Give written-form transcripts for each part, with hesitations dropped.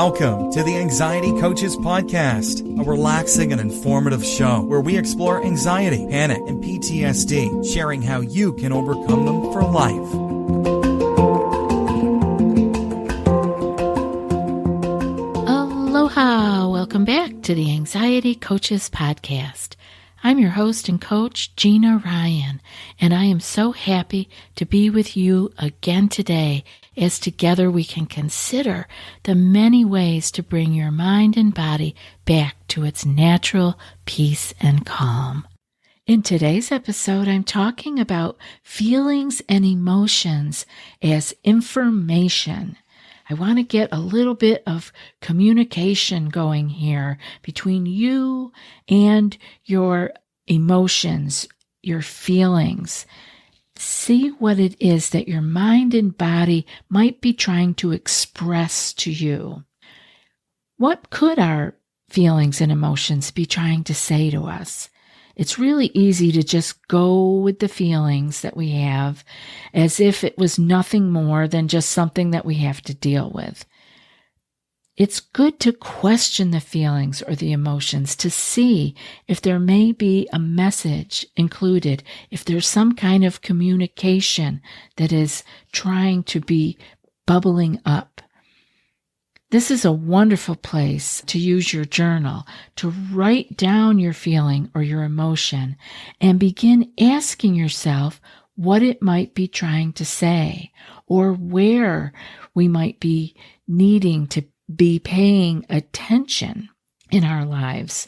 Welcome to the Anxiety Coaches Podcast, a relaxing and informative show where we explore anxiety, panic, and PTSD, sharing how you can overcome them for life. Aloha! Welcome back to the Anxiety Coaches Podcast. I'm your host and coach, Gina Ryan, and I am so happy to be with you again today as together we can consider the many ways to bring your mind and body back to its natural peace and calm. In today's episode, I'm talking about feelings and emotions as information. I want to get a little bit of communication going here between you and your emotions, your feelings. See what it is that your mind and body might be trying to express to you. What could our feelings and emotions be trying to say to us? It's really easy to just go with the feelings that we have as if it was nothing more than just something that we have to deal with. It's good to question the feelings or the emotions to see if there may be a message included, if there's some kind of communication that is trying to be bubbling up. This is a wonderful place to use your journal, to write down your feeling or your emotion and begin asking yourself what it might be trying to say or where we might be needing to be paying attention in our lives.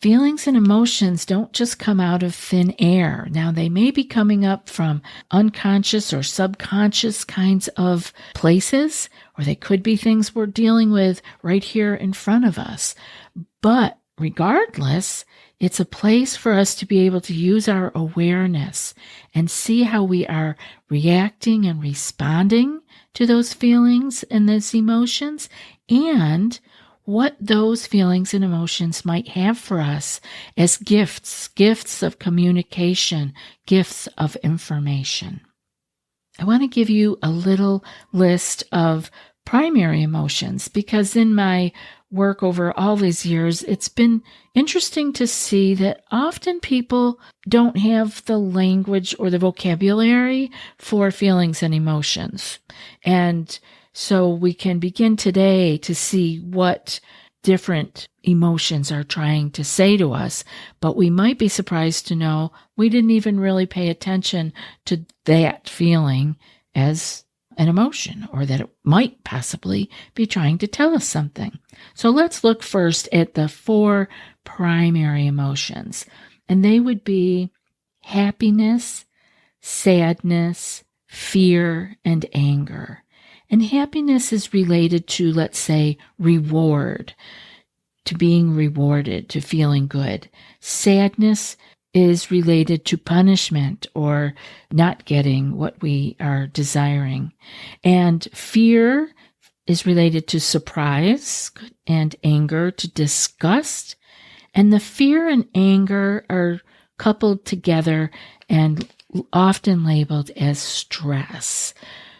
Feelings and emotions don't just come out of thin air. Now, they may be coming up from unconscious or subconscious kinds of places, or they could be things we're dealing with right here in front of us. But regardless, it's a place for us to be able to use our awareness and see how we are reacting and responding to those feelings and those emotions, and what those feelings and emotions might have for us as gifts of communication, gifts of information. I want to give you a little list of primary emotions because in my work over all these years, it's been interesting to see that often people don't have the language or the vocabulary for feelings and emotions. And so we can begin today to see what different emotions are trying to say to us, but we might be surprised to know we didn't even really pay attention to that feeling as an emotion, or that it might possibly be trying to tell us something. So let's look first at the 4 primary emotions, and they would be happiness, sadness, fear, and anger. And happiness is related to, let's say, reward, to being rewarded, to feeling good. Sadness is related to punishment or not getting what we are desiring. And fear is related to surprise, and anger to disgust. And the fear and anger are coupled together and often labeled as stress.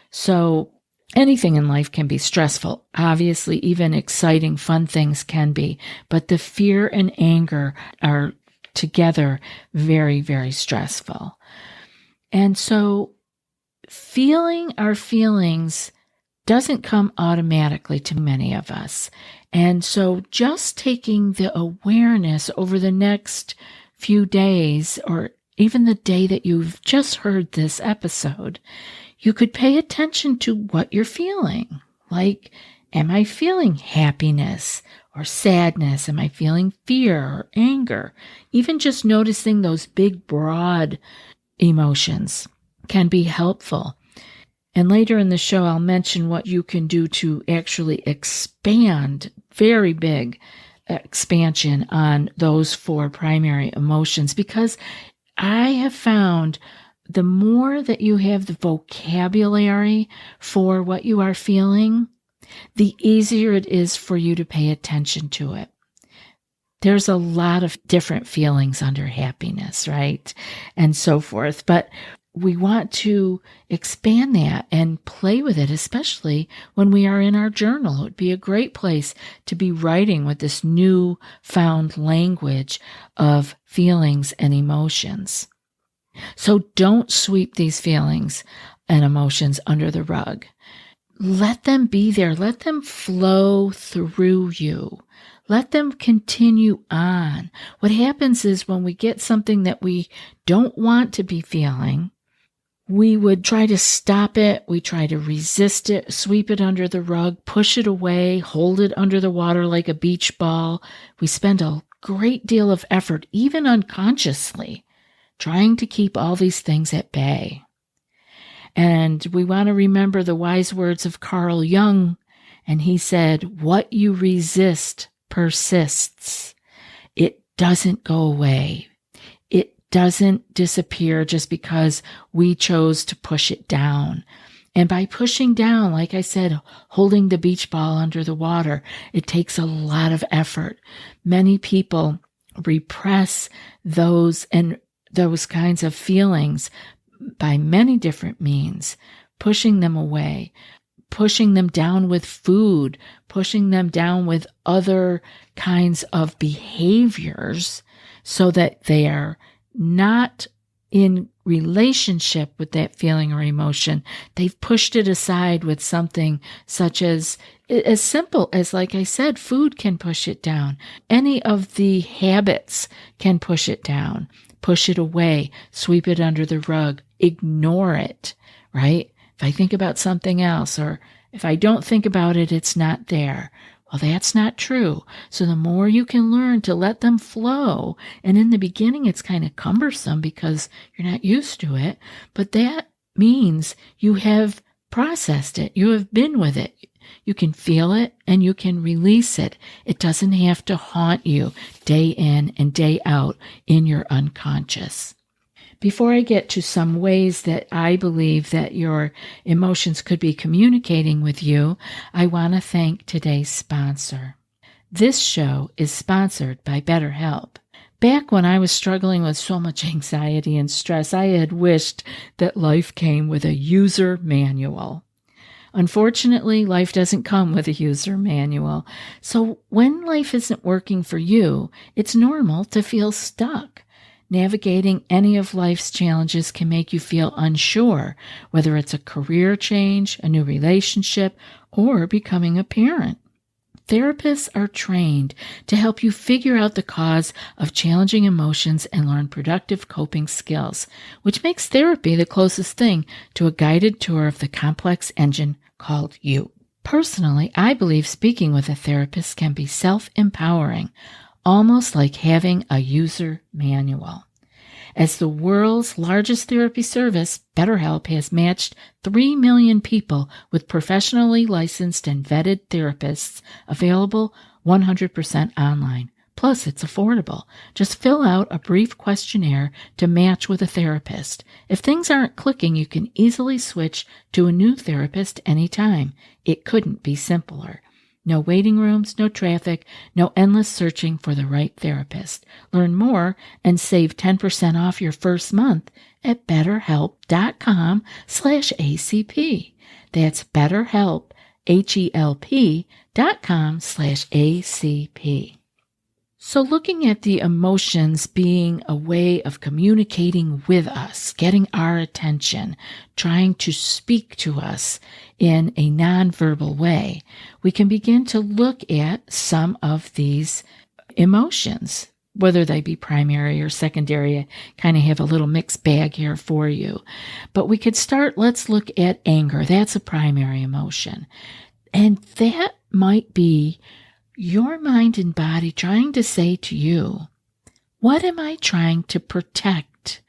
So anything in life can be stressful. Obviously, even exciting, fun things can be. But the fear and anger are together very, very stressful. And so feeling our feelings doesn't come automatically to many of us. And so just taking the awareness over the next few days, or even the day that you've just heard this episode, you could pay attention to what you're feeling. Like, am I feeling happiness or sadness? Am I feeling fear or anger? Even just noticing those big, broad emotions can be helpful. And later in the show, I'll mention what you can do to actually expand, very big expansion on those 4 primary emotions, because I have found the more that you have the vocabulary for what you are feeling, the easier it is for you to pay attention to it. There's a lot of different feelings under happiness, right? And so forth. But we want to expand that and play with it, especially when we are in our journal. It would be a great place to be writing with this new found language of feelings and emotions. So don't sweep these feelings and emotions under the rug. Let them be there. Let them flow through you. Let them continue on. What happens is when we get something that we don't want to be feeling, we would try to stop it. We try to resist it, sweep it under the rug, push it away, hold it under the water like a beach ball. We spend a great deal of effort, even unconsciously, trying to keep all these things at bay. And we want to remember the wise words of Carl Jung. And he said, what you resist persists. It doesn't go away. It doesn't disappear just because we chose to push it down. And by pushing down, like I said, holding the beach ball under the water, it takes a lot of effort. Many people repress those kinds of feelings by many different means, pushing them away, pushing them down with food, pushing them down with other kinds of behaviors so that they are not in relationship with that feeling or emotion. They've pushed it aside with something such as simple as, like I said, food can push it down. Any of the habits can push it down, push it away, sweep it under the rug, ignore it, right? If I think about something else, or if I don't think about it, it's not there. Well, that's not true. So the more you can learn to let them flow, and in the beginning it's kind of cumbersome because you're not used to it, but that means you have processed it. You have been with it. You can feel it and you can release it. It doesn't have to haunt you day in and day out in your unconscious. Before I get to some ways that I believe that your emotions could be communicating with you, I want to thank today's sponsor. This show is sponsored by BetterHelp. Back when I was struggling with so much anxiety and stress, I had wished that life came with a user manual. Unfortunately, life doesn't come with a user manual. So when life isn't working for you, it's normal to feel stuck. Navigating any of life's challenges can make you feel unsure, whether it's a career change, a new relationship, or becoming a parent. Therapists are trained to help you figure out the cause of challenging emotions and learn productive coping skills, which makes therapy the closest thing to a guided tour of the complex engine called you. Personally, I believe speaking with a therapist can be self-empowering, almost like having a user manual. As the world's largest therapy service, BetterHelp has matched 3 million people with professionally licensed and vetted therapists, available 100% online. Plus, it's affordable. Just fill out a brief questionnaire to match with a therapist. If things aren't clicking, you can easily switch to a new therapist anytime. It couldn't be simpler. No waiting rooms, no traffic, no endless searching for the right therapist. Learn more and save 10% off your first month at betterhelp.com/ACP. That's BetterHelp, HELP.com/ACP. So looking at the emotions being a way of communicating with us, getting our attention, trying to speak to us in a nonverbal way, we can begin to look at some of these emotions, whether they be primary or secondary. I kind of have a little mixed bag here for you. But we could start, let's look at anger. That's a primary emotion. And that might be your mind and body trying to say to you, what am I trying to protect?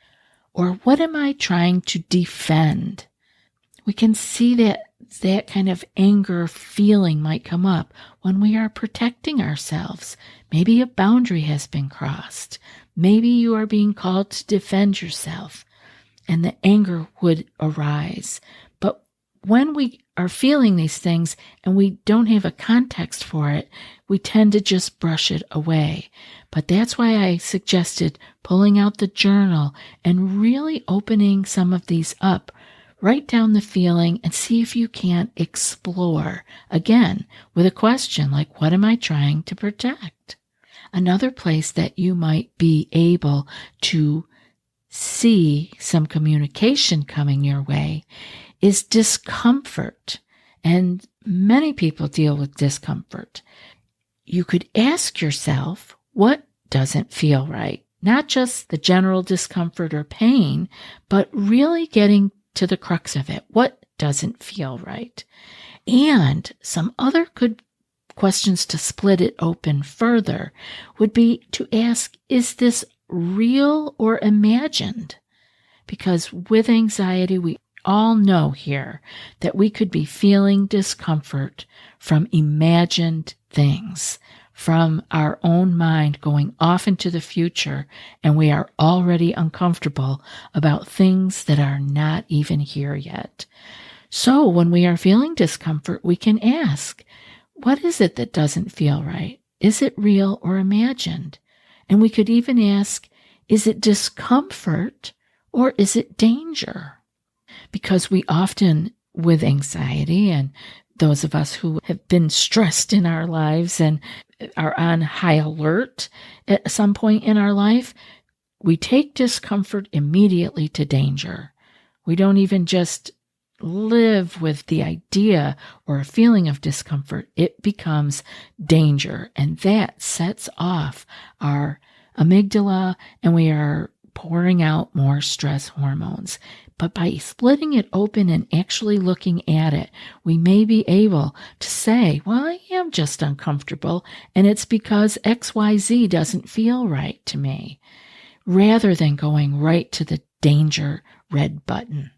Or what am I trying to defend? We can see that kind of anger feeling might come up when we are protecting ourselves. Maybe a boundary has been crossed. Maybe you are being called to defend yourself, and the anger would arise. But when we are feeling these things and we don't have a context for it, we tend to just brush it away. But that's why I suggested pulling out the journal and really opening some of these up. Write down the feeling and see if you can't explore, again, with a question like, what am I trying to protect? Another place that you might be able to see some communication coming your way is discomfort. And many people deal with discomfort. You could ask yourself, what doesn't feel right? Not just the general discomfort or pain, but really getting to the crux of it. What doesn't feel right? And some other good questions to split it open further would be to ask, is this real or imagined? Because with anxiety, we all know here that we could be feeling discomfort from imagined things, from our own mind going off into the future, and we are already uncomfortable about things that are not even here yet. So when we are feeling discomfort, we can ask, what is it that doesn't feel right? Is it real or imagined? And we could even ask, is it discomfort or is it danger? Because we often, with anxiety, and those of us who have been stressed in our lives and are on high alert at some point in our life, we take discomfort immediately to danger. We don't even just live with the idea or a feeling of discomfort. It becomes danger, and that sets off our amygdala, and we are pouring out more stress hormones. But by splitting it open and actually looking at it, we may be able to say, well, I am just uncomfortable, and it's because XYZ doesn't feel right to me, rather than going right to the danger red button.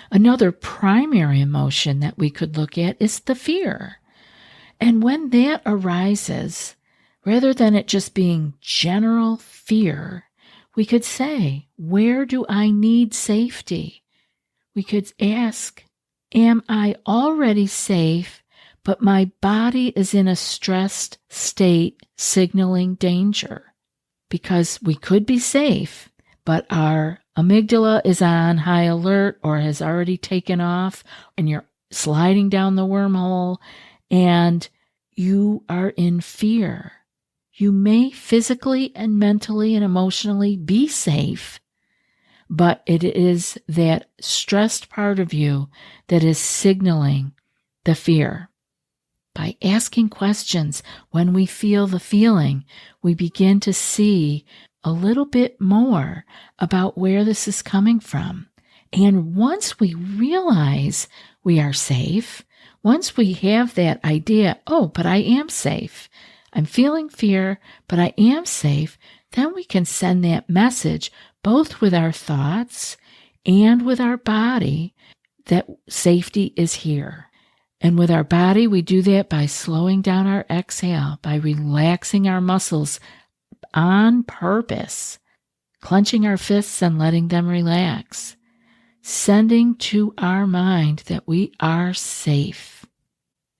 Another primary emotion that we could look at is the fear. And when that arises, rather than it just being general fear, we could say, where do I need safety? We could ask, am I already safe, but my body is in a stressed state signaling danger? Because we could be safe, but our amygdala is on high alert or has already taken off, and you're sliding down the wormhole, and you are in fear. You may physically and mentally and emotionally be safe, but it is that stressed part of you that is signaling the fear. By asking questions when we feel the feeling, we begin to see a little bit more about where this is coming from. And once we realize we are safe, once we have that idea, oh, but I am safe, I'm feeling fear, but I am safe, then we can send that message both with our thoughts and with our body that safety is here. And with our body, we do that by slowing down our exhale, by relaxing our muscles on purpose, clenching our fists and letting them relax, sending to our mind that we are safe.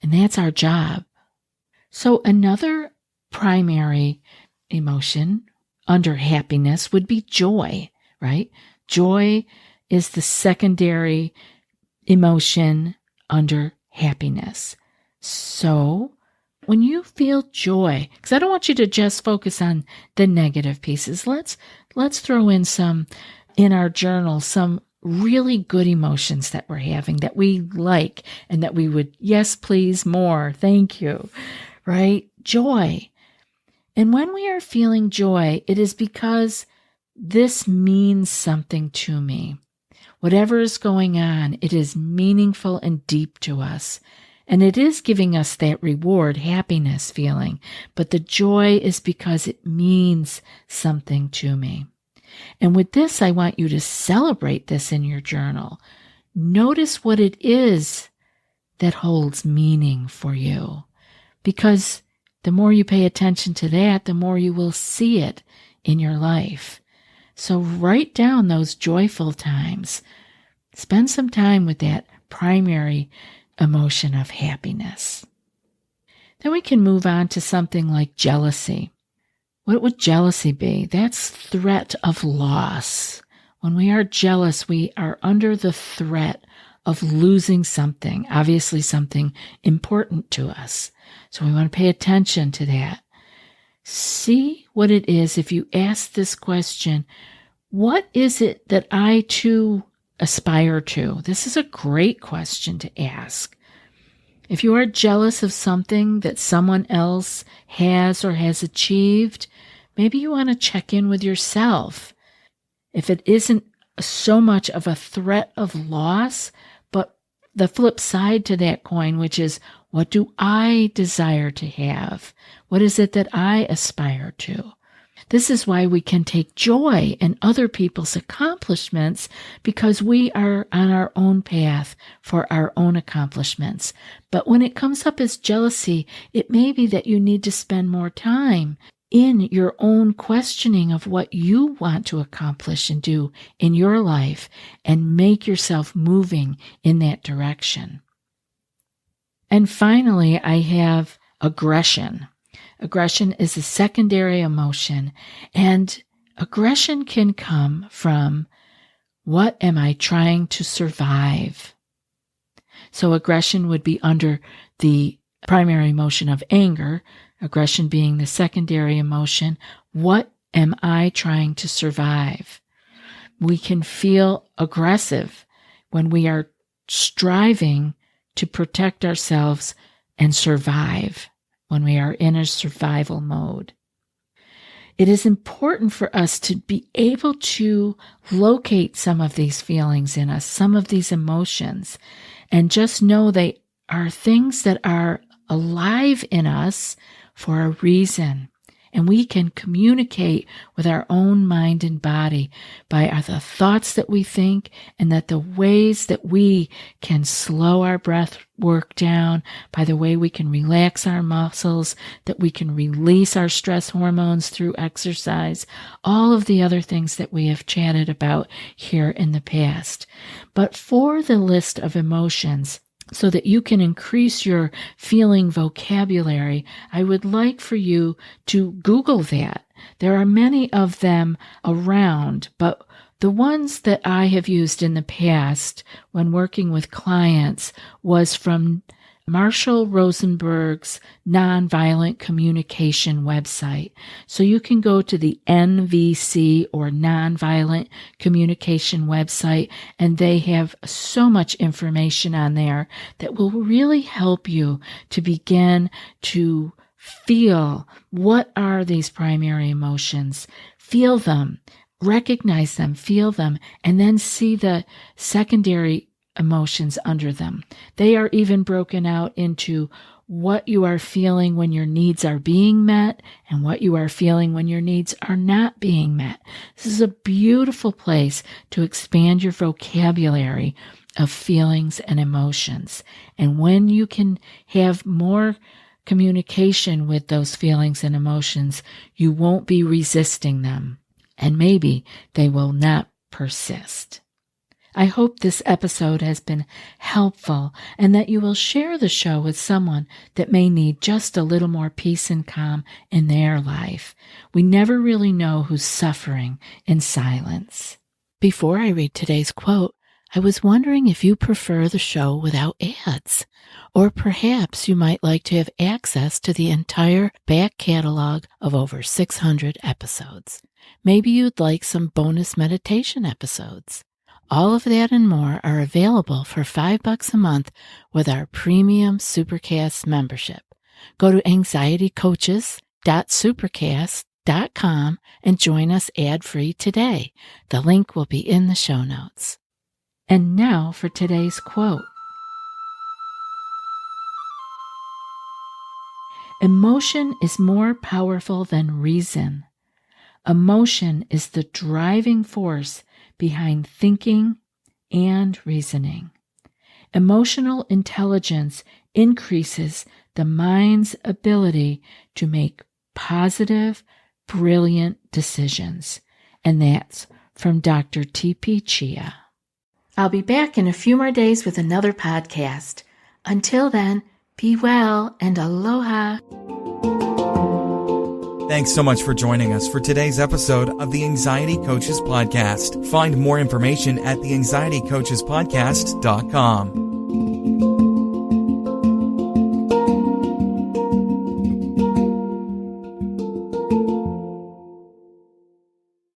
And that's our job. So another primary emotion under happiness would be joy, right? Joy is the secondary emotion under happiness. So when you feel joy, because I don't want you to just focus on the negative pieces, let's throw in some, in our journal, some really good emotions that we're having that we like and that we would, yes, please, more, thank you, right? Joy. And when we are feeling joy, it is because this means something to me. Whatever is going on, it is meaningful and deep to us. And it is giving us that reward, happiness feeling. But the joy is because it means something to me. And with this, I want you to celebrate this in your journal. Notice what it is that holds meaning for you. Because the more you pay attention to that, the more you will see it in your life. So write down those joyful times. Spend some time with that primary emotion of happiness. Then we can move on to something like jealousy. What would jealousy be? That's threat of loss. When we are jealous, we are under the threat of losing something, obviously something important to us. So we want to pay attention to that. See what it is if you ask this question, what is it that I too aspire to? This is a great question to ask. If you are jealous of something that someone else has or has achieved, maybe you want to check in with yourself. If it isn't so much of a threat of loss, but the flip side to that coin, which is, what do I desire to have? What is it that I aspire to? This is why we can take joy in other people's accomplishments, because we are on our own path for our own accomplishments. But when it comes up as jealousy, it may be that you need to spend more time in your own questioning of what you want to accomplish and do in your life and make yourself moving in that direction. And finally, I have aggression. Aggression is a secondary emotion, and aggression can come from, what am I trying to survive? So aggression would be under the primary emotion of anger, aggression being the secondary emotion. What am I trying to survive? We can feel aggressive when we are striving to protect ourselves and survive, when we are in a survival mode. It is important for us to be able to locate some of these feelings in us, some of these emotions, and just know they are things that are alive in us for a reason. And we can communicate with our own mind and body by the thoughts that we think, and that the ways that we can slow our breath work down, by the way we can relax our muscles, that we can release our stress hormones through exercise, all of the other things that we have chatted about here in the past. But for the list of emotions, so that you can increase your feeling vocabulary, I would like for you to Google that. There are many of them around, but the ones that I have used in the past when working with clients was from Marshall Rosenberg's Nonviolent Communication website. So you can go to the NVC or Nonviolent Communication website, and they have so much information on there that will really help you to begin to feel, what are these primary emotions? Feel them, recognize them, feel them, and then see the secondary emotions under them. They are even broken out into what you are feeling when your needs are being met and what you are feeling when your needs are not being met. This is a beautiful place to expand your vocabulary of feelings and emotions. And when you can have more communication with those feelings and emotions, you won't be resisting them, and maybe they will not persist. I hope this episode has been helpful, and that you will share the show with someone that may need just a little more peace and calm in their life. We never really know who's suffering in silence. Before I read today's quote, I was wondering if you prefer the show without ads, or perhaps you might like to have access to the entire back catalog of over 600 episodes. Maybe you'd like some bonus meditation episodes. All of that and more are available for $5 a month with our premium Supercast membership. Go to anxietycoaches.supercast.com and join us ad-free today. The link will be in the show notes. And now for today's quote. Emotion is more powerful than reason. Emotion is the driving force behind thinking and reasoning. Emotional intelligence increases the mind's ability to make positive, brilliant decisions. And that's from Dr. T.P. Chia. I'll be back in a few more days with another podcast. Until then, be well and aloha. Thanks so much for joining us for today's episode of the Anxiety Coaches Podcast. Find more information at theanxietycoachespodcast.com.